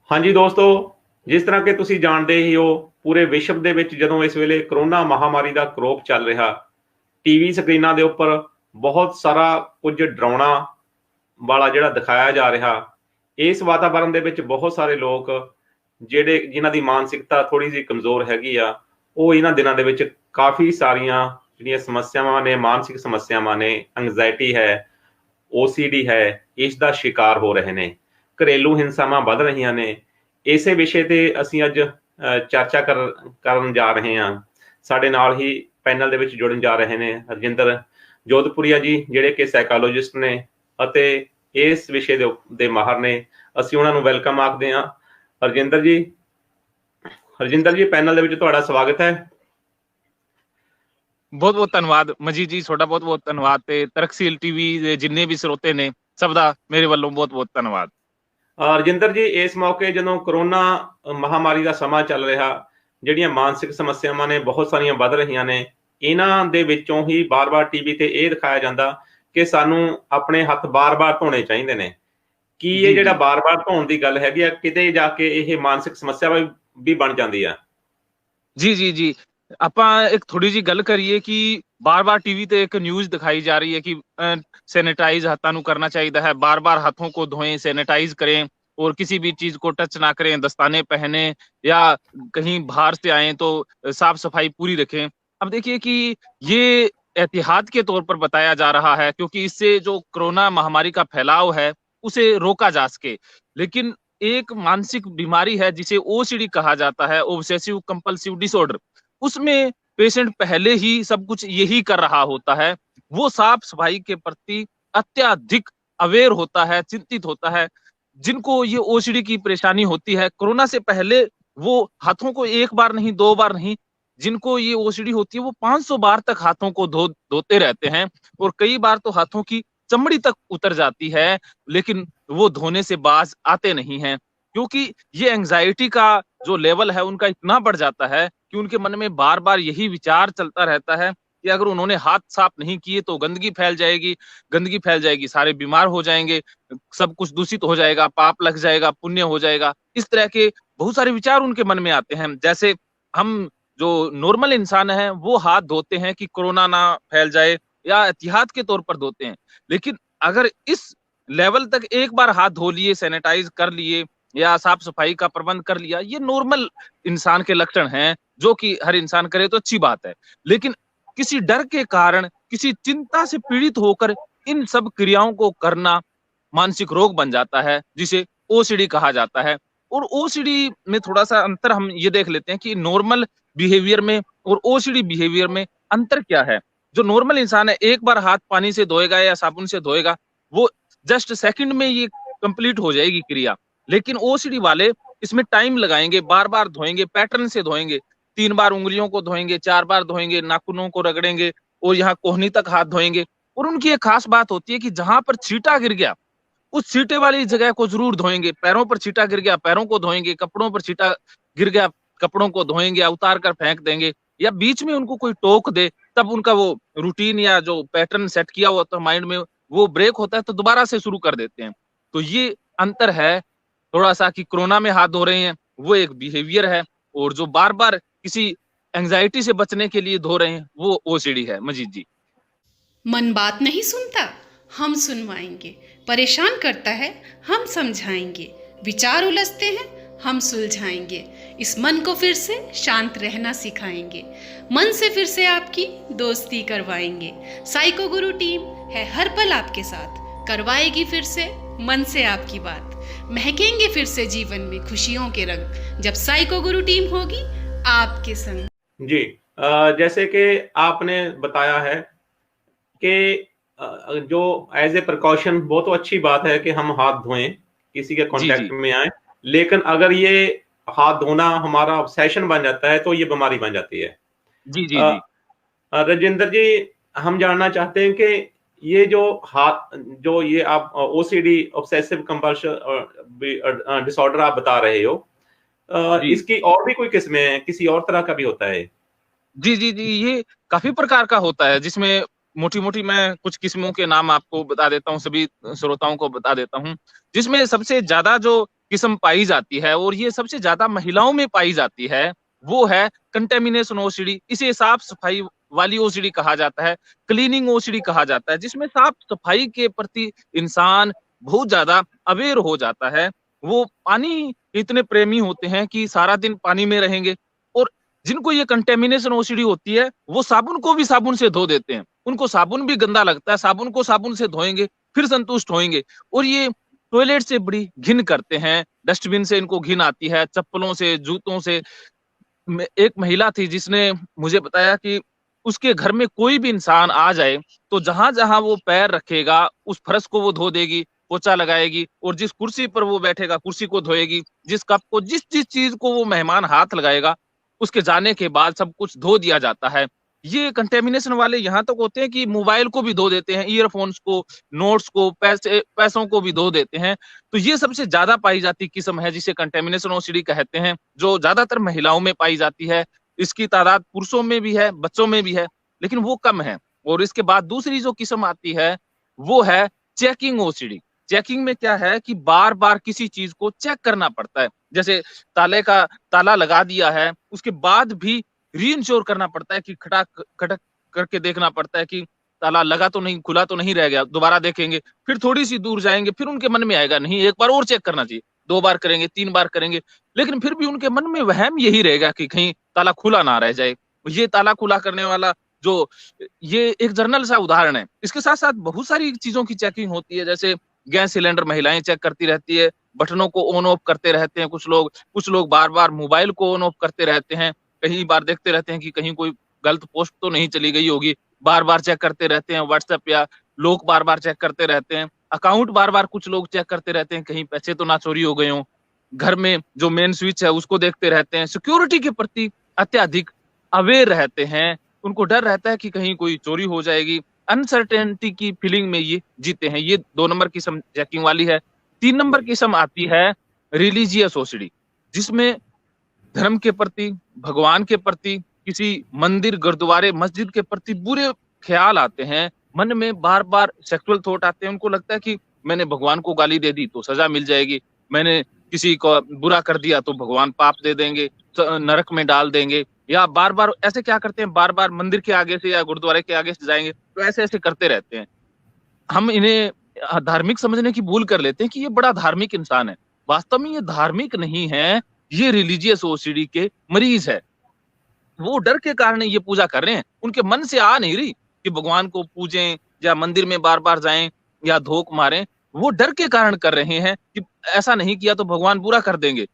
ਹਾਂਜੀ ਦੋਸਤੋ, ਜਿਸ ਤਰ੍ਹਾਂ ਕਿ ਤੁਸੀਂ ਜਾਣਦੇ ਹੀ ਹੋ, ਪੂਰੇ ਵਿਸ਼ਵ ਦੇ ਵਿੱਚ ਜਦੋਂ ਇਸ ਵੇਲੇ ਕਰੋਨਾ ਮਹਾਮਾਰੀ ਦਾ ਕਰੋਪ ਚੱਲ ਰਿਹਾ, ਟੀਵੀ ਸਕਰੀਨਾਂ ਦੇ ਉੱਪਰ ਬਹੁਤ ਸਾਰਾ ਕੁਝ ਡਰਾਉਣਾ ਵਾਲਾ ਜਿਹੜਾ ਦਿਖਾਇਆ ਜਾ ਰਿਹਾ, ਇਸ ਵਾਤਾਵਰਨ ਦੇ ਵਿੱਚ ਬਹੁਤ ਸਾਰੇ ਲੋਕ ਜਿਹੜੇ ਜਿਨ੍ਹਾਂ ਦੀ ਮਾਨਸਿਕਤਾ ਥੋੜੀ ਜਿਹੀ ਕਮਜ਼ੋਰ ਹੈਗੀ ਆ, ਉਹ ਇਹਨਾਂ ਦਿਨਾਂ ਦੇ ਵਿੱਚ ਕਾਫੀ ਸਾਰੀਆਂ ਜਿਹੜੀਆਂ ਸਮੱਸਿਆਵਾਂ ਨੇ, ਮਾਨਸਿਕ ਸਮੱਸਿਆਵਾਂ ਨੇ, ਐਂਗਜ਼ਾਇਟੀ ਹੈ, ਓਸੀਡੀ ਹੈ, ਇਸ ਦਾ ਸ਼ਿਕਾਰ ਹੋ ਰਹੇ ਨੇ। ਘਰੇਲੂ ਹਿੰਸਾਵਾਂ ਵੱਧ ਰਹੀਆਂ ਨੇ। ਇਸੇ ਵਿਸ਼ੇ ਤੇ ਅਸੀਂ ਅੱਜ ਚਰਚਾ ਕਰਨ ਜਾ ਰਹੇ ਹਾਂ। ਸਾਡੇ ਨਾਲ ਹੀ ਪੈਨਲ ਦੇ ਵਿੱਚ ਜੁੜਨ ਜਾ ਰਹੇ ਨੇ ਹਰਜਿੰਦਰ ਜੋਧਪੁਰੀਆ ਜੀ, ਜਿਹੜੇ ਕਿ ਸਾਈਕੋਲੋਜਿਸਟ ਨੇ ਅਤੇ ਇਸ ਵਿਸ਼ੇ ਦੇ ਮਾਹਰ ਨੇ। ਅਸੀਂ ਉਹਨਾਂ ਨੂੰ ਵੈਲਕਮ ਆਖਦੇ ਹਾਂ। ਹਰਜਿੰਦਰ ਜੀ ਪੈਨਲ ਦੇ ਵਿੱਚ ਤੁਹਾਡਾ ਸਵਾਗਤ ਹੈ। ਬਹੁਤ ਬਹੁਤ ਧੰਨਵਾਦ ਮਜੀਦ ਜੀ, ਤੁਹਾਡਾ ਬਹੁਤ ਬਹੁਤ ਧੰਨਵਾਦ ਤੇ ਤਰਕਸੀਲ ਟੀਵੀ ਦੇ ਜਿੰਨੇ ਵੀ ਸਰੋਤੇ ਨੇ ਸਭ ਦਾ ਮੇਰੇ ਵੱਲੋਂ ਬਹੁਤ ਬਹੁਤ ਧੰਨਵਾਦ। ਰਜਿੰਦਰ ਜੀ, ਇਸ ਮੌਕੇ ਜਦੋਂ ਕਰੋਨਾ ਮਹਾਮਾਰੀ ਦਾ ਸਮਾਂ ਚੱਲ ਰਿਹਾ, ਜਿਹੜੀਆਂ ਮਾਨਸਿਕ ਸਮੱਸਿਆਵਾਂ ਨੇ ਬਹੁਤ ਸਾਰੀਆਂ ਵੱਧ ਰਹੀਆਂ ਨੇ। ਇਹਨਾਂ ਦੇ ਵਿੱਚੋਂ ਹੀ ਬਾਰ-ਬਾਰ ਟੀਵੀ ਤੇ ਇਹ ਦਿਖਾਇਆ ਜਾਂਦਾ ਕਿ ਸਾਨੂੰ ਆਪਣੇ ਹੱਥ ਬਾਰ-ਬਾਰ ਧੋਣੇ ਚਾਹੀਦੇ ਨੇ। ਕੀ ਇਹ ਜਿਹੜਾ ਬਾਰ-ਬਾਰ ਧੋਣ ਦੀ ਗੱਲ ਹੈਗੀ ਆ, ਕਿਤੇ ਜਾ ਕੇ ਇਹ ਮਾਨਸਿਕ ਸਮੱਸਿਆ ਵੀ ਬਣ ਜਾਂਦੀ ਆ? ਜੀ ਆਪਾਂ ਇੱਕ ਥੋੜੀ ਜੀ ਗੱਲ ਕਰੀਏ ਕਿ बार-बार टीवी ਤੇ एक न्यूज दिखाई जा रही है कि सैनिटाइज हत्थों ਨੂੰ करना चाहिए है, बार-बार हाथों को धोएं, सैनिटाइज करें और किसी भी चीज को टच ना करें, दस्ताने पहने या कहीं बाहर से आए तो साफ सफाई पूरी रखें। अब देखिए कि ये एहतियात के तौर पर बताया जा रहा है क्योंकि इससे जो कोरोना महामारी का फैलाव है उसे रोका जा सके। लेकिन एक मानसिक बीमारी है जिसे ओसीडी कहा जाता है, ऑब्सेसिव कंपल्सिव डिसऑर्डर, उसमें पेशेंट पहले ही सब कुछ यही कर रहा होता है। वो साफ सफाई के प्रति अत्यधिक अवेयर होता है, चिंतित होता है। जिनको ये ओसीडी की परेशानी होती है, कोरोना से पहले वो हाथों को एक बार नहीं, दो बार नहीं, जिनको ये ओसीडी होती है वो 500 बार तक हाथों को धोते रहते हैं और कई बार तो हाथों की चमड़ी तक उतर जाती है, लेकिन वो धोने से बाज आते नहीं हैं क्योंकि ये एंजाइटी का जो लेवल है उनका इतना बढ़ जाता है कि उनके मन में बार बार यही विचार चलता रहता है कि अगर उन्होंने हाथ साफ नहीं किए तो गंदगी फैल जाएगी, सारे बीमार हो जाएंगे, सब कुछ दूषित हो जाएगा, पाप लग जाएगा, पुण्य हो जाएगा। इस तरह के बहुत सारे विचार उनके मन में आते हैं। जैसे हम जो नॉर्मल इंसान है वो हाथ धोते हैं कि कोरोना ना फैल जाए या एहतियात के तौर पर धोते हैं, लेकिन अगर इस लेवल तक एक बार हाथ धो लिए, सैनिटाइज कर लिए या साफ सफाई का प्रबंध कर लिया, ये नॉर्मल इंसान के लक्षण हैं जो कि हर इंसान करे तो अच्छी बात है। लेकिन किसी डर के कारण, किसी चिंता से पीड़ित होकर इन सब क्रियाओं को करना मानसिक रोग बन जाता है जिसे ओसीडी कहा जाता है। और ओसीडी में थोड़ा सा अंतर हम ये देख लेते हैं कि नॉर्मल बिहेवियर में और ओसीडी बिहेवियर में अंतर क्या है। जो नॉर्मल इंसान है एक बार हाथ पानी से धोएगा या साबुन से धोएगा, वो जस्ट सेकंड में ये कंप्लीट हो जाएगी क्रिया। लेकिन ओसीडी वाले इसमें टाइम लगाएंगे, बार बार धोएंगे, पैटर्न से धोएंगे, 3 बार उंगलियों को धोएंगे, 4 बार धोएंगे, नाखूनों को रगड़ेंगे और यहाँ कोहनी तक हाथ धोएंगे। और उनकी एक खास बात होती है कि जहां पर छींटा गिर गया उस छींटे वाली जगह को जरूर धोएंगे। पैरों पर छींटा गिर गया, पैरों को धोएंगे, कपड़ों पर छींटा गिर गया, कपड़ों को धोएंगे या उतार कर फेंक देंगे, या बीच में उनको कोई टोक दे तब उनका वो रूटीन या जो पैटर्न सेट किया हुआ होता है माइंड में वो ब्रेक होता है तो दोबारा से शुरू कर देते हैं। तो ये अंतर है थोड़ा सा कि कोरोना में हाथ धो रहे हैं वो एक बिहेवियर है, और जो बार बार किसी एंजाइटी से बचने के लिए धो रहे हैं वो ओसीडी है। मजीद जी, मन बात नहीं सुनता, हम सुनवाएंगे, परेशान करता है, हम समझाएंगे, विचार उलझते हैं, हम सुलझाएंगे, इस मन को फिर से शांत रहना सिखाएंगे, मन से फिर से आपकी दोस्ती करवाएंगे। साइको गुरु टीम है हर पल आपके साथ, करवाएगी फिर से मन से आपकी बात, महकेंगे फिर से जीवन में खुशियों के रंग, जब साइको गुरु टीम होगी आपके संग। जी, जैसे कि आपने बताया है कि जो एज ए प्रिकॉशन बहुत अच्छी बात है कि हम हाथ धोएं, किसी के कांटेक्ट में आए, लेकिन अगर ये हाथ धोना हमारा ऑब्सेशन बन जाता है तो ये बीमारी बन जाती है। जी राजेंद्र जी, हम जानना चाहते हैं कि ये जो ये आप ओसीडी, ऑब्सेसिव कंपल्सिव डिसऑर्डर आप बता रहे हो, इसकी और भी कोई किस्में हैं, किसी और तरह का भी होता है? जी, ये काफी प्रकार का होता है जिसमें मोटी-मोटी मैं कुछ किस्मों के नाम आपको बता देता हूँ, सभी श्रोताओं को बता देता हूँ। जिसमें सबसे ज्यादा जो किस्म पाई जाती है और ये सबसे ज्यादा महिलाओं में पाई जाती है, वो है कंटेमिनेशन ओसीडी। इसे साफ सफाई वाली ओसीडी कहा जाता है, क्लीनिंग ओसीडी कहा जाता है, जिसमें साफ सफाई के प्रति इंसान बहुत ज्यादा अवेयर हो जाता है। वो पानी के इतने प्रेमी होते हैं कि सारा दिन पानी में रहेंगे। और जिनको ये कंटेमिनेशन ओसीडी होती है, वो साबुन को भी साबुन से धो देते हैं। उनको साबुन भी गंदा लगता है, साबुन को साबुन से धोएंगे फिर संतुष्ट होंगे। और ये टॉयलेट से बड़ी घिन करते हैं, डस्टबिन से इनको घिन आती है, चप्पलों से, जूतों से। एक महिला थी जिसने मुझे बताया कि उसके घर में कोई भी इंसान आ जाए तो जहां जहां वो पैर रखेगा उस फर्श को वो धो देगी, पोछा लगाएगी, और जिस कुर्सी पर वो बैठेगा कुर्सी को धोएगी, जिस कप को, जिस जिस चीज को वो मेहमान हाथ लगाएगा उसके जाने के बाद सब कुछ धो दिया जाता है। ये कंटेमिनेशन वाले यहाँ तक होते हैं कि मोबाइल को भी धो देते हैं, ईयरफोन्स को, नोट्स को, पैसों को भी धो देते हैं। तो ये सबसे ज्यादा पाई जाती किस्म है जिसे कंटेमिनेशन ओसीडी कहते हैं, जो ज्यादातर महिलाओं में पाई जाती है। इसकी तादाद पुरुषों में भी है, बच्चों में भी है, लेकिन वो कम है। और इसके बाद दूसरी जो किस्म आती है वो है चेकिंग ओसीडी। चेकिंग में क्या है कि बार बार किसी चीज को चेक करना पड़ता है। जैसे ताले का ताला लगा दिया है, उसके बाद भी रीइंश्योर करना पड़ता है कि खटक खटक करके देखना पड़ता है कि ताला लगा तो नहीं, खुला तो नहीं रह गया, दोबारा देखेंगे। फिर थोड़ी सी दूर जाएंगे, फिर उनके मन में आएगा नहीं एक बार और चेक करना चाहिए, 2 बार करेंगे, 3 बार करेंगे, लेकिन फिर भी उनके मन में वहम यही रहेगा कि कहीं ताला खुला ना रह जाए। ये ताला खुला करने वाला जो, ये एक जर्नल सा उदाहरण है। इसके साथ साथ बहुत सारी चीजों की चेकिंग होती है, जैसे गैस सिलेंडर महिलाएं चेक करती रहती है, बटनों को ऑन ऑफ करते रहते हैं कुछ लोग बार बार मोबाइल को ऑन ऑफ करते रहते हैं, कहीं बार देखते रहते हैं कि कहीं कोई गलत पोस्ट तो नहीं चली गई होगी, बार बार चेक करते रहते हैं, व्हाट्सएप या लोग बार बार चेक करते रहते हैं, अकाउंट बार बार कुछ लोग चेक करते रहते हैं कहीं पैसे तो ना चोरी हो गए हों, घर में जो मेन स्विच है उसको देखते रहते हैं, सिक्योरिटी के प्रति अत्यधिक अवेयर रहते हैं, उनको डर रहता है कि कहीं कोई चोरी हो जाएगी, अनसर्टेनिटी की फीलिंग में ये जीते हैं। ये 2 नंबर किस्म चेकिंग वाली है। 3 नंबर किस्म आती है रिलीजियस ओसीडी, जिसमें धर्म के प्रति, भगवान के प्रति, किसी मंदिर, गुरुद्वारे, मस्जिद के प्रति बुरे ख्याल आते हैं, मन में बार बार सेक्सुअल थॉट आते हैं। उनको लगता है कि मैंने भगवान को गाली दे दी तो सजा मिल जाएगी, मैंने किसी को बुरा कर दिया तो भगवान पाप दे देंगे, नरक में डाल देंगे। या बार बार ऐसे क्या करते हैं, बार बार मंदिर के आगे से या गुरुद्वारे के आगे से जाएंगे तो ऐसे ऐसे करते रहते हैं। हम इन्हें धार्मिक समझने की भूल कर लेते हैं कि ये बड़ा धार्मिक इंसान है। वास्तव में ये धार्मिक नहीं है, ये रिलीजियस ओसीडी के मरीज है। वो डर के कारण ये पूजा कर रहे हैं, उनके मन से आ नहीं रही कि भगवान को पूजें या मंदिर में बार बार जाएं या धोख मारें। वो डर के कारण कर रहे हैं कि ऐसा नहीं किया तो भगवान बुरा कर देंगे,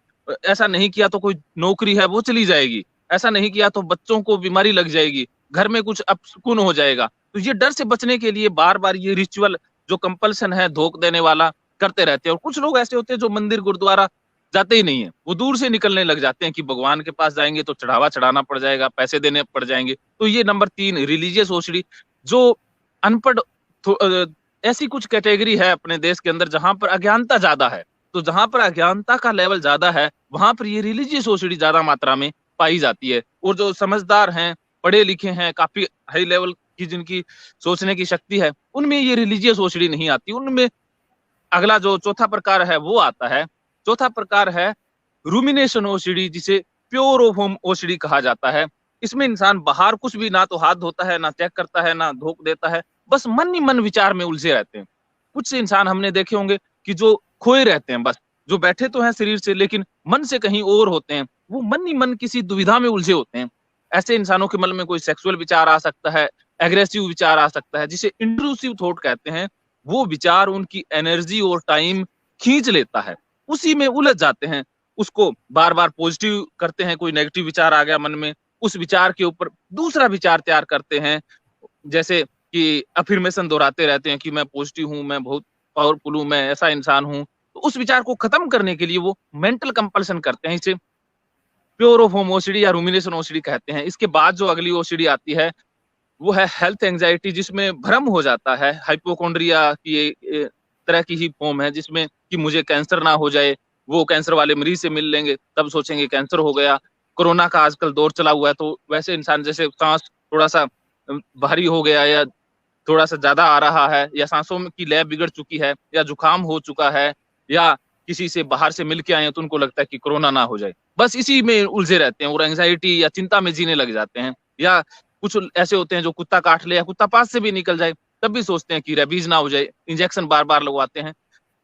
ऐसा नहीं किया तो कोई नौकरी है वो चली जाएगी, ऐसा नहीं किया तो बच्चों को बीमारी लग जाएगी, घर में कुछ अपशकुन हो जाएगा। तो ये डर से बचने के लिए बार बार ये रिचुअल जो कंपल्सन है धोख देने वाला करते रहते हैं। और कुछ लोग ऐसे होते हैं जो मंदिर गुरुद्वारा जाते ही नहीं है, वो दूर से निकलने लग जाते हैं कि भगवान के पास जाएंगे तो चढ़ावा चढ़ाना पड़ जाएगा, पैसे देने पड़ जाएंगे। तो ये नंबर 3 रिलीजियस ओसीडी, जो अनपढ़ ऐसी कुछ कैटेगरी है अपने देश के अंदर जहां पर अज्ञानता ज्यादा है। तो जहां पर अज्ञानता का लेवल ज्यादा है वहां पर ये रिलीजियस ओसीडी ज्यादा मात्रा में पाई जाती है। और जो समझदार हैं, पढ़े लिखे हैं, काफी हाई लेवल की जिनकी सोचने की शक्ति है, उनमें ये रिलीजियस ओसीडी नहीं आती। उनमें अगला जो चौथा प्रकार है वो आता है। चौथा प्रकार है रूमिनेशन ओसीडी, जिसे प्योर ऑफ होम ओसीडी कहा जाता है। इसमें इंसान बाहर कुछ भी ना तो हाथ धोता है, ना चेक करता है, ना धोख देता है, बस मन ही मन विचार में उलझे रहते हैं। कुछ से इंसान हमने देखे होंगे कि जो खोए रहते हैं, बस जो बैठे तो हैं शरीर से लेकिन मन से कहीं और होते हैं, वो मन ही मन किसी दुविधा में उलझे होते हैं। ऐसे इंसानों के मन में कोई सेक्सुअल विचार आ सकता है, एग्रेसिव विचार आ सकता है, जिसे इंट्रूसिव थॉट कहते हैं। वो विचार उनकी एनर्जी और टाइम खींच लेता है, उसी में उलझ जाते हैं, उसको बार बार पॉजिटिव करते हैं। कोई नेगेटिव विचार आ गया मन में, उस विचार के ऊपर दूसरा विचार तैयार करते हैं, जैसे कि अफर्मेशन दोहराते रहते हैं कि मैं पॉजिटिव हूँ, मैं बहुत पावरफुल हूँ, मैं ऐसा इंसान हूँ। तो उस विचार को खत्म करने के लिए वो मेंटल कंपल्सन करते हैं। इसे प्योर ऑफ होम ओसीडी या रूमिनेशन ओसीडी कहते हैं। इसके बाद जो अगली ओसीडी आती है वो है हेल्थ एंजाइटी, जिसमें भ्रम हो जाता है। हाइपोकॉन्ड्रिया की एक तरह की ही फॉर्म है, जिसमें कि मुझे कैंसर ना हो जाए। वो कैंसर वाले मरीज से मिल लेंगे तब सोचेंगे कैंसर हो गया। कोरोना का आजकल दौर चला हुआ है, तो वैसे इंसान जैसे सांस थोड़ा सा भारी हो गया या थोड़ा सा ज्यादा आ रहा है, या सांसों की लय बिगड़ चुकी है, या जुकाम हो चुका है, या किसी से बाहर से मिल के आए हैं तो उनको लगता है कि कोरोना ना हो जाए, बस इसी में उलझे रहते हैं और एंजाइटी या चिंता में जीने लग जाते हैं। या कुछ ऐसे होते हैं जो कुत्ता काट ले या कुत्ता पास से भी निकल जाए तब भी सोचते हैं कि रेबीज ना हो जाए, इंजेक्शन बार बार लगवाते हैं।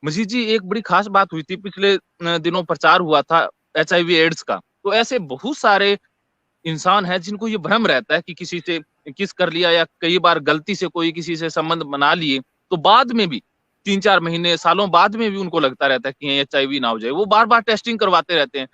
मजीद जी, एक बड़ी खास बात हुई थी, पिछले दिनों प्रचार हुआ था HIV एड्स का, तो ऐसे बहुत सारे इंसान है जिनको ये भ्रम रहता है कि किसी से किस कर लिया या कई बार गलती से कोई किसी से संबंध बना लिए तो बाद में भी 3-4 महीने सालों बाद में भी उनको लगता रहता है कि HIV ना हो जाए, वो बार बार टेस्टिंग करवाते रहते हैं।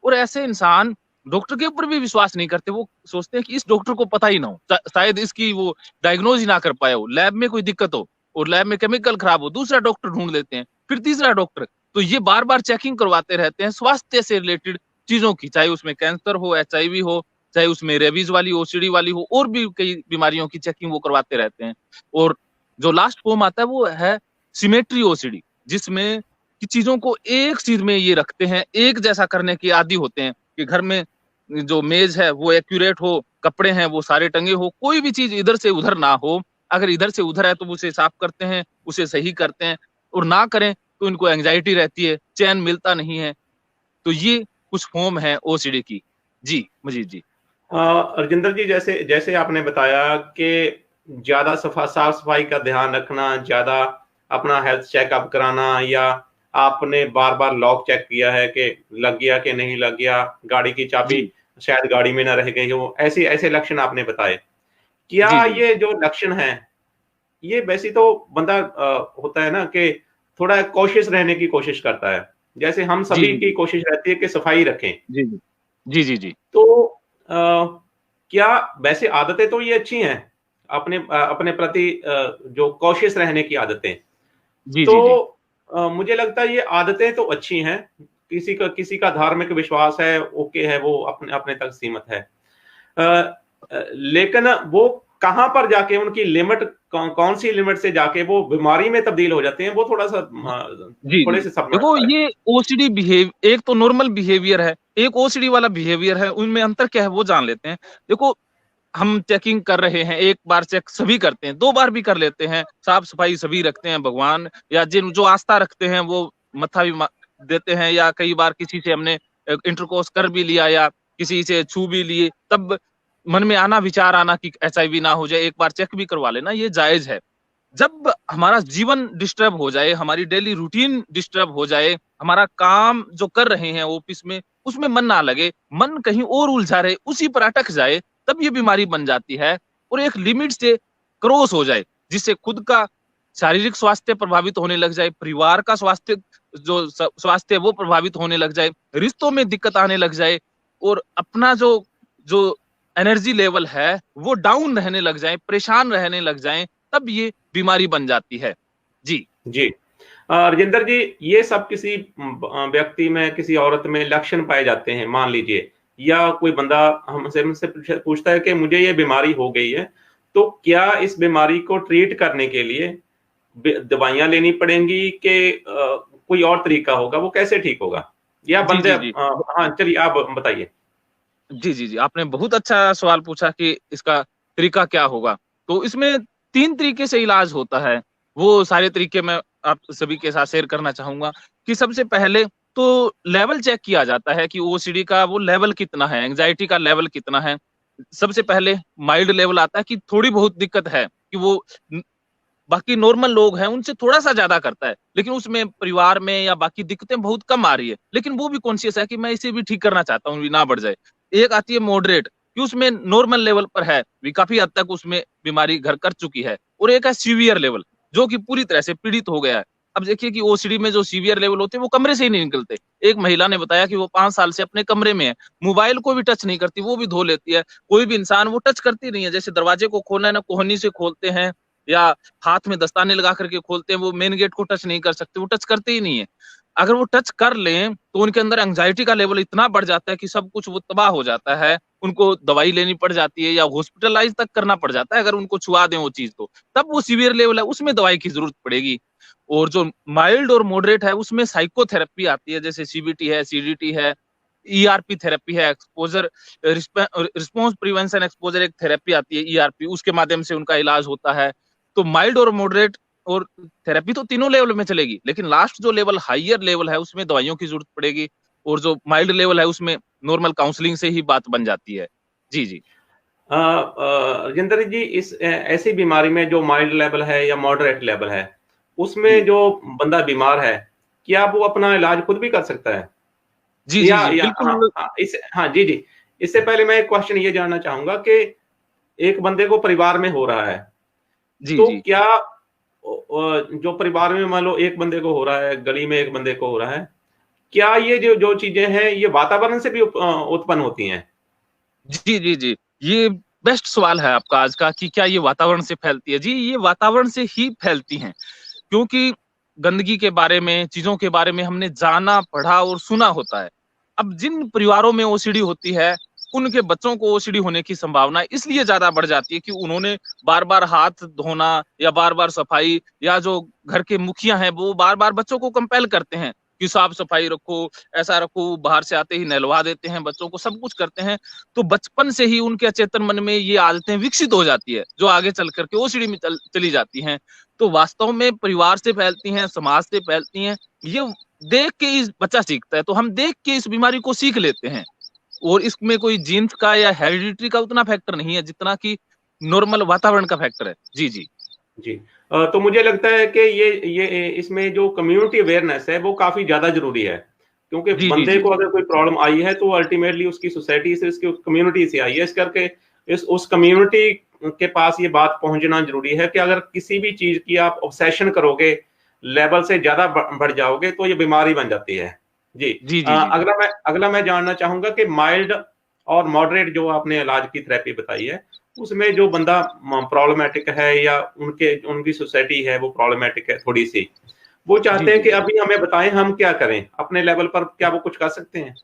और ऐसे इंसान डॉक्टर के ऊपर भी विश्वास नहीं करते, वो सोचते हैं कि इस डॉक्टर को पता ही ना हो, शायद इसकी वो डायग्नोज ही ना कर पाया हो, लैब में कोई दिक्कत हो और लैब में केमिकल खराब हो, दूसरा डॉक्टर ढूंढ लेते हैं, फिर तीसरा डॉक्टर। तो ये बार बार चेकिंग करवाते रहते हैं स्वास्थ्य से रिलेटेड चीजों की, चाहे उसमें कैंसर हो, HIV हो, चाहे उसमें रेबीज वाली OCD वाली हो, और भी कई बीमारियों की चेकिंग वो करवाते रहते हैं। और जो लास्ट फॉर्म आता है वो है सिमेट्री OCD, जिसमें कि चीजों को एक चीज में ये रखते हैं, एक जैसा करने के आदी होते हैं कि घर में जो मेज है वो एक्यूरेट हो, कपड़े हैं वो सारे टंगे हो, कोई भी चीज इधर से उधर ना हो। अगर इधर से उधर है तो उसे साफ करते हैं, उसे सही करते हैं, और ना करें तो इनको एंजाइटी रहती है, चैन मिलता नहीं है। तो ये कुछ फॉर्म है OCD की। जी मजीद जी। राजेंद्र जी, जैसे जैसे आपने बताया कि ज्यादा साफ सफाई का ध्यान रखना, ज्यादा अपना हेल्थ चेकअप कराना, या आपने बार बार लॉक चेक किया है कि लग गया कि नहीं लग गया, गाड़ी की चाबी शायद गाड़ी में ना रह गई हो, ऐसे ऐसे लक्षण आपने बताए। क्या जी, जी। ये जो लक्षण है, ये वैसे तो बंदा होता है ना कि थोड़ा कॉशियस रहने की कोशिश करता है, जैसे हम जी, सभी जी, की जी। कोशिश रहती है कि सफाई रखें। जी, जी। जी, जी, जी। तो क्या वैसे आदतें तो ये अच्छी हैं, अपने प्रति जो कॉशियस रहने की आदतें, जी, तो जी, जी। मुझे लगता है ये आदतें तो अच्छी हैं। किसी का धार्मिक विश्वास है, ओके है, वो अपने अपने तक सीमित है। लेकिन वो कहाँ पर जाके उनकी लिमिट, कौन सी लिमिट से जाके वो बीमारी में तब्दील हो जाते हैं, वो थोड़ा सा जी, जी। थोड़े से देखो, समझ। ये OCD एक तो नॉर्मल बिहेवियर है, एक OCD वाला बिहेवियर है, उनमें अंतर क्या है वो जान लेते हैं। देखो, हम चेकिंग कर रहे हैं, एक बार चेक सभी करते हैं, 2 बार भी कर लेते हैं, साफ-सफाई सभी रखते हैं, भगवान या जिन जो आस्था रखते हैं वो मत्था भी देते हैं, या कई बार किसी से हमने इंटरकोर्स कर भी लिया या किसी से छू भी लिए, तब मन में आना, विचार आना कि HIV ना हो जाए, एक बार चेक भी करवा लेना, ये जायज़ है। जब हमारा जीवन डिस्टर्ब हो जाए, हमारी डेली रूटीन डिस्टर्ब हो जाए, हमारा काम जो कर रहे हैं ऑफिस में, उसमें मन ना लगे, मन कहीं और उलझा रहे, उसी पर अटक जाए, तब ये बीमारी बन जाती है। और एक लिमिट से क्रॉस हो जाए, जिससे खुद का शारीरिक स्वास्थ्य प्रभावित होने लग जाए, परिवार का स्वास्थ्य जो स्वास्थ्य है वो प्रभावित होने लग जाए, रिश्तों में दिक्कत आने लग जाए, और अपना जो जो एनर्जी लेवल है वो डाउन रहने लग जाए, परेशान रहने लग जाए, तब ये बीमारी बन जाती है। जी। जी। राजेंद्र जी, ये सब किसी व्यक्ति में, किसी औरत में लक्षण पाए जाते हैं, मान लीजिए, या कोई बंदा हमसे पूछता है कि मुझे ये बीमारी हो गई है, तो क्या इस बीमारी को ट्रीट करने के लिए दवाइयां लेनी पड़ेंगी कि कोई और तरीका होगा, वो कैसे ठीक होगा? या जी, बंदे जी, जी। हाँ, चलिए आप बताइए। जी, जी, जी। आपने बहुत अच्छा सवाल पूछा कि इसका तरीका क्या होगा। तो इसमें 3 तरीके से इलाज होता है। वो सारे तरीके मैं आप सभी के साथ शेयर करना चाहूँगा कि सबसे पहले तो लेवल चेक किया जाता है कि OCD का वो लेवल कितना है, एंग्ज़ायटी का लेवल कितना है। सबसे पहले माइल्ड लेवल आता है कि थोड़ी बहुत दिक्कत है, कि वो न बाकी नॉर्मल लोग हैं उनसे थोड़ा-सा ज़्यादा करता है, लेकिन उसमें परिवार में या बाकी दिक्कतें बहुत कम आ रही है। लेकिन वो भी कॉन्शियस है कि मैं इसे भी ठीक करना चाहता हूँ, ये ना बढ़ जाए। एक आती है मॉडरेट, कि उसमें नॉर्मल लेवल पर है, भी काफ़ी हद तक उसमें बीमारी घर कर चुकी है, और एक है सीवियर लेवल, जो कि पूरी तरह से पीड़ित हो गया है। अब देखिए कि OCD में जो सीवियर लेवल होते हैं वो कमरे से ही नहीं निकलते। एक महिला ने बताया कि वो 5 साल से अपने कमरे में है, मोबाइल को भी टच नहीं करती, वो भी धो लेती है। कोई भी इंसान वो टच करती नहीं है, जैसे दरवाजे को खोलना है ना, कोहनी से खोलते हैं या हाथ में दस्ताने लगा करके खोलते हैं, वो मेन गेट को टच नहीं कर सकते, वो टच करते ही नहीं है। अगर वो टच कर लें तो उनके अंदर एंग्जायटी का लेवल इतना बढ़ जाता है कि सब कुछ वो तबाह हो जाता है, उनको दवाई लेनी पड़ जाती है या हॉस्पिटलाइज़ तक करना पड़ जाता है, अगर उनको छुआ दें वो चीज़ तो। तब वो सीवियर लेवल है, उसमें दवाई की ज़रूरत पड़ेगी। और जो माइल्ड और मॉडरेट है उसमें साइकोथेरेपी आती है, जैसे CBT है, CDT है, ERP थेरेपी है, एक्सपोज़र रिस्पॉन्स प्रिवेंशन एक्सपोज़र एक थेरेपी आती है ERP, उसके माध्यम से उनका इलाज होता है। तो माइल्ड और मॉडरेट और थेरेपी तो तीनों लेवल में चलेगी, लेकिन लास्ट जो लेवल हायर लेवल है उसमें दवाइयों की जरूरत पड़ेगी, और जो माइल्ड लेवल है उसमें नॉर्मल काउंसलिंग से ही बात बन जाती है। जी जी राजेंद्र जी, इस ऐसी बीमारी में जो माइल्ड लेवल है या मॉडरेट लेवल है, जी उसमें जो बंदा बीमार है, क्या वो अपना इलाज खुद भी कर सकता है? जी जी जी या हाँ, बिल्कुल। हाँ जी जी। इससे पहले मैं एक क्वेश्चन ये जानना चाहूंगा कि एक बंदे को परिवार में हो रहा है, जी तो जी क्या जो परिवार में मान लो एक बंदे को हो रहा है, गली में एक बंदे को हो रहा है, क्या ये जो जो चीजें हैं ये वातावरण से भी उत्पन्न होती हैं? जी जी जी ये बेस्ट सवाल है आपका आज का, कि क्या ये वातावरण से फैलती है। जी, ये वातावरण से ही फैलती हैं, क्योंकि गंदगी के बारे में, चीजों के बारे में हमने जाना, पढ़ा और सुना होता है। अब जिन परिवारों में ओसीडी होती है, उनके बच्चों को ओसीडी होने की संभावना इसलिए ज्यादा बढ़ जाती है कि उन्होंने बार बार हाथ धोना या बार बार सफाई, या जो घर के मुखिया हैं वो बार बार बच्चों को कंपेल करते हैं कि साफ सफाई रखो, ऐसा रखो, बाहर से आते ही नहलवा देते हैं बच्चों को, सब कुछ करते हैं। तो बचपन से ही उनके अचेतन मन में ये आदतें विकसित हो जाती है, जो आगे चल करके ओसीडी में चली जाती हैं। तो वास्तव में परिवार से फैलती हैं, समाज से फैलती हैं। ये देख के ही बच्चा सीखता है, तो हम देख के इस बीमारी को सीख लेते हैं। और इसमें कोई जीन्स का या हेरिडिटी का उतना फैक्टर नहीं है जितना कि नॉर्मल वातावरण का फैक्टर है। जी जी जी। तो मुझे लगता है कि ये इसमें जो कम्युनिटी अवेयरनेस है वो काफी ज्यादा जरूरी है, क्योंकि जी जी बंदे जी को अगर कोई प्रॉब्लम आई है तो अल्टीमेटली उसकी सोसाइटी से, उसकी कम्युनिटी से आई है। इस करके उस कम्युनिटी के पास ये बात पहुंचना जरूरी है कि अगर किसी भी चीज की आप ऑब्सेशन करोगे, लेवल से ज्यादा बढ़ जाओगे, तो ये बीमारी बन जाती है। जी। जी जी जी अगला मैं जानना चाहूंगा कि माइल्ड और मॉडरेट जो आपने इलाज की थेरेपी बताई है, उसमें जो बंदा प्रॉब्लमेटिक है या उनकी सोसाइटी है वो प्रॉब्लमेटिक है थोड़ी सी, वो जी चाहते हैं जी कि अभी हमें बताएं हम क्या करें अपने लेवल पर, क्या वो कुछ कर सकते हैं?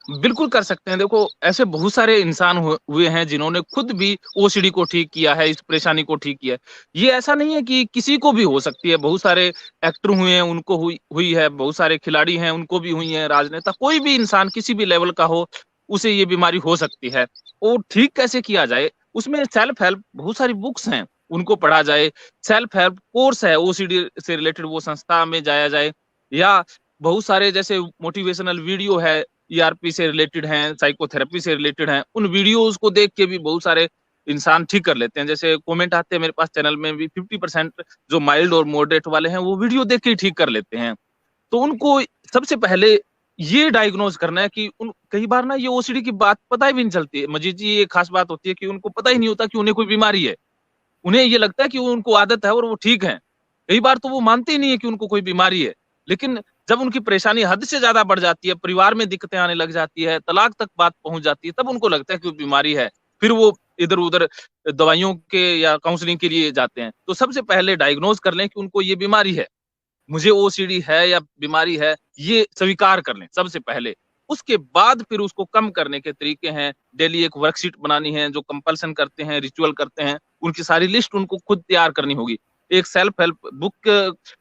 बिल्कुल कर सकते हैं। देखो, ऐसे बहुत सारे इंसान हुए हैं जिन्होंने खुद भी ओसीडी को ठीक किया है, इस परेशानी को ठीक किया है। ये ऐसा नहीं है कि किसी को भी हो सकती है। बहुत सारे एक्टर हुए हैं, उनको हुई हुई है, बहुत सारे खिलाड़ी हैं, उनको भी हुई है, राजनेता, कोई भी इंसान किसी भी लेवल का हो, उसे ये बीमारी हो सकती है। और ठीक कैसे किया जाए, उसमें सेल्फ हेल्प बहुत सारी बुक्स हैं, उनको पढ़ा जाए। सेल्फ हेल्प कोर्स है ओसीडी से रिलेटेड, वो संस्था में जाया जाए। या बहुत सारे जैसे मोटिवेशनल वीडियो है, ईआरपी से रिलेटेड हैं, साइकोथेरेपी से रिलेटेड हैं, उन वीडियोस को देख के भी बहुत सारे इंसान ठीक कर लेते हैं। जैसे कमेंट आते हैं मेरे पास चैनल में भी, 50% जो माइल्ड और मॉडरेट वाले हैं वो वीडियो देख के ही ठीक कर लेते हैं। तो उनको सबसे पहले ये डायग्नोज करना है कि उन कई बार ना ये ओसीडी की बात पता ही भी नहीं चलती है। मजीद जी, ये खास बात होती है कि उनको पता ही नहीं होता कि उन्हें कोई बीमारी है। उन्हें ये लगता है कि वो उनको आदत है और वो ठीक है। कई बार तो वो मानते ही नहीं है कि उनको कोई बीमारी है। लेकिन जब उनकी परेशानी हद से ज्यादा बढ़ जाती है, परिवार में दिक्कतें आने लग जाती है, तलाक तक बात पहुंच जाती है, तब उनको लगता है कि वो बीमारी है। फिर वो इधर उधर दवाइयों के या काउंसलिंग के लिए जाते हैं। तो सबसे पहले डायग्नोज कर लें कि उनको ये बीमारी है, मुझे ओसीडी है या बीमारी है, ये स्वीकार कर लें सबसे पहले। उसके बाद फिर उसको कम करने के तरीके हैं। डेली एक वर्कशीट बनानी है, जो कंपल्सन करते हैं, रिचुअल करते हैं, उनकी सारी लिस्ट उनको खुद तैयार करनी होगी। एक सेल्फ हेल्प बुक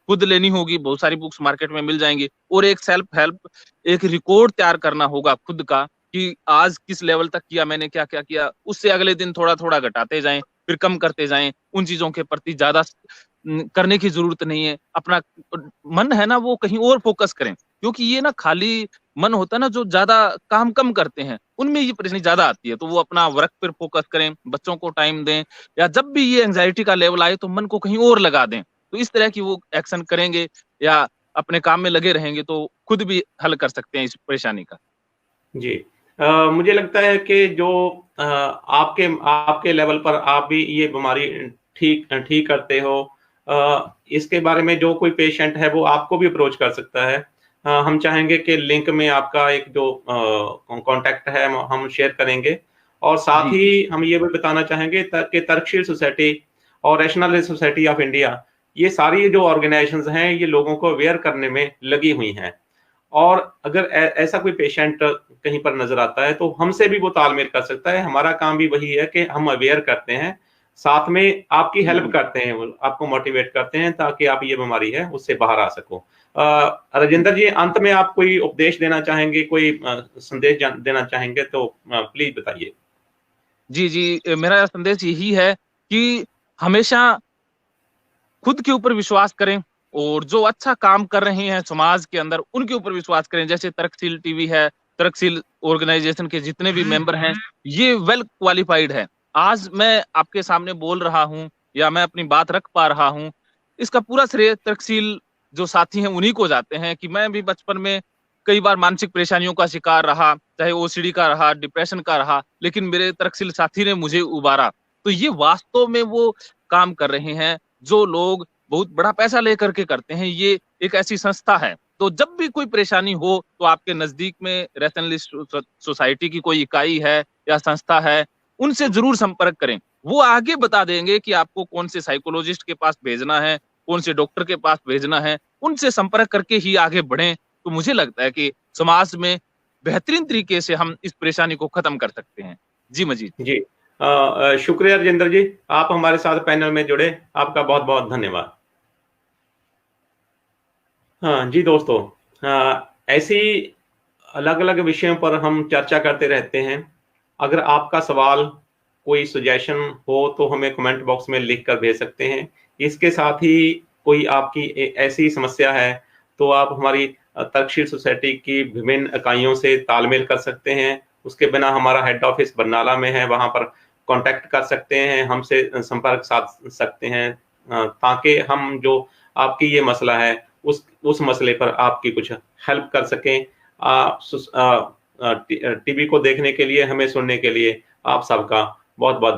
खुद लेनी होगी, बहुत सारी बुक्स मार्केट में मिल जाएंगी। और एक सेल्फ हेल्प एक रिकॉर्ड तैयार करना होगा खुद का, कि आज किस लेवल तक किया मैंने, क्या क्या किया। उससे अगले दिन थोड़ा थोड़ा घटाते जाएं, फिर कम करते जाएं। उन चीजों के प्रति ज्यादा करने की जरूरत नहीं है। अपना मन है ना, वो कहीं और फोकस करें, क्योंकि ये ना खाली मन होता है ना, जो ज्यादा काम कम करते हैं उनमें ये परेशानी ज्यादा आती है। तो वो अपना वर्क पर फोकस करें, बच्चों को टाइम दें, या जब भी ये एंजाइटी का लेवल आए तो मन को कहीं और लगा दें। तो इस तरह की वो एक्शन करेंगे या अपने काम में लगे रहेंगे तो खुद भी हल कर सकते हैं इस परेशानी का। जी। मुझे लगता है कि जो आपके आपके लेवल पर आप भी ये बीमारी ठीक ठीक करते हो, इसके बारे में जो कोई पेशेंट है वो आपको भी अप्रोच कर सकता है। हम चाहेंगे कि लिंक में आपका एक जो कांटेक्ट है हम शेयर करेंगे, और साथ जी ही हम ये भी बताना चाहेंगे कि तर्कशील सोसाइटी और रैशनलिस्ट सोसाइटी ऑफ इंडिया, ये सारी जो ऑर्गेनाइजेशंस हैं ये लोगों को अवेयर करने में लगी हुई हैं। और अगर ऐसा कोई पेशेंट कहीं पर नजर आता है तो हमसे भी वो तालमेल कर सकता है। हमारा काम भी वही है कि हम अवेयर करते हैं, साथ में आपकी हेल्प करते हैं, आपको मोटिवेट करते हैं ताकि आप ये बीमारी है उससे बाहर आ सको। राजेंद्र जी, अंत में आप कोई उपदेश देना चाहेंगे, कोई संदेश देना चाहेंगे तो प्लीज बताइए। जी जी मेरा संदेश यही है कि हमेशा खुद के ऊपर विश्वास करें और जो अच्छा काम कर रहे हैं समाज के अंदर उनके ऊपर विश्वास करें। जैसे तर्कशील टीवी है, तर्कशील ऑर्गेनाइजेशन के जितने भी मेंबर हैं, ये वेल क्वालिफाइड है। आज मैं आपके सामने बोल रहा हूं या मैं अपनी बात रख पा रहा हूं, इसका पूरा श्रेय तर्कशील जो साथी हैं उन्हीं को जाते हैं। कि मैं भी बचपन में कई बार मानसिक परेशानियों का शिकार रहा, चाहे ओसीडी का रहा, डिप्रेशन का रहा, लेकिन मेरे तर्कशील साथी ने मुझे उबारा। तो ये वास्तव में वो काम कर रहे हैं जो लोग बहुत बड़ा पैसा लेकर के करते हैं। ये एक ऐसी संस्था है। तो जब भी कोई परेशानी हो तो आपके नजदीक में रैशनलिस्ट सोसाइटी की कोई इकाई है या संस्था है, उनसे जरूर संपर्क करें। वो आगे बता देंगे कि आपको कौन से साइकोलॉजिस्ट के पास भेजना है, कौन से डॉक्टर के पास भेजना है। उनसे संपर्क करके ही आगे बढ़ें। तो मुझे लगता है कि समाज में बेहतरीन तरीके से हम इस परेशानी को खत्म कर सकते हैं। जी मजीद जी, शुक्रिया राजेंद्र जी, आप हमारे साथ पैनल में जुड़े, आपका बहुत बहुत धन्यवाद। हाँ जी दोस्तों, ऐसी अलग अलग विषयों पर हम चर्चा करते रहते हैं। अगर आपका सवाल, कोई सजेशन हो तो हमें कमेंट बॉक्स में लिख कर भेज सकते हैं। इसके साथ ही कोई आपकी ऐसी समस्या है तो आप हमारी तर्कशील सोसाइटी की विभिन्न इकाइयों से तालमेल कर सकते हैं। उसके बिना हमारा हेड ऑफिस बरनाला में है, वहां पर कांटेक्ट कर सकते हैं, हमसे संपर्क साध सकते हैं, ताकि हम जो आपकी ये मसला है उस मसले पर आपकी कुछ हेल्प कर सकें। टीवी को देखने के लिए, हमें सुनने के लिए आप सबका बहुत बहुत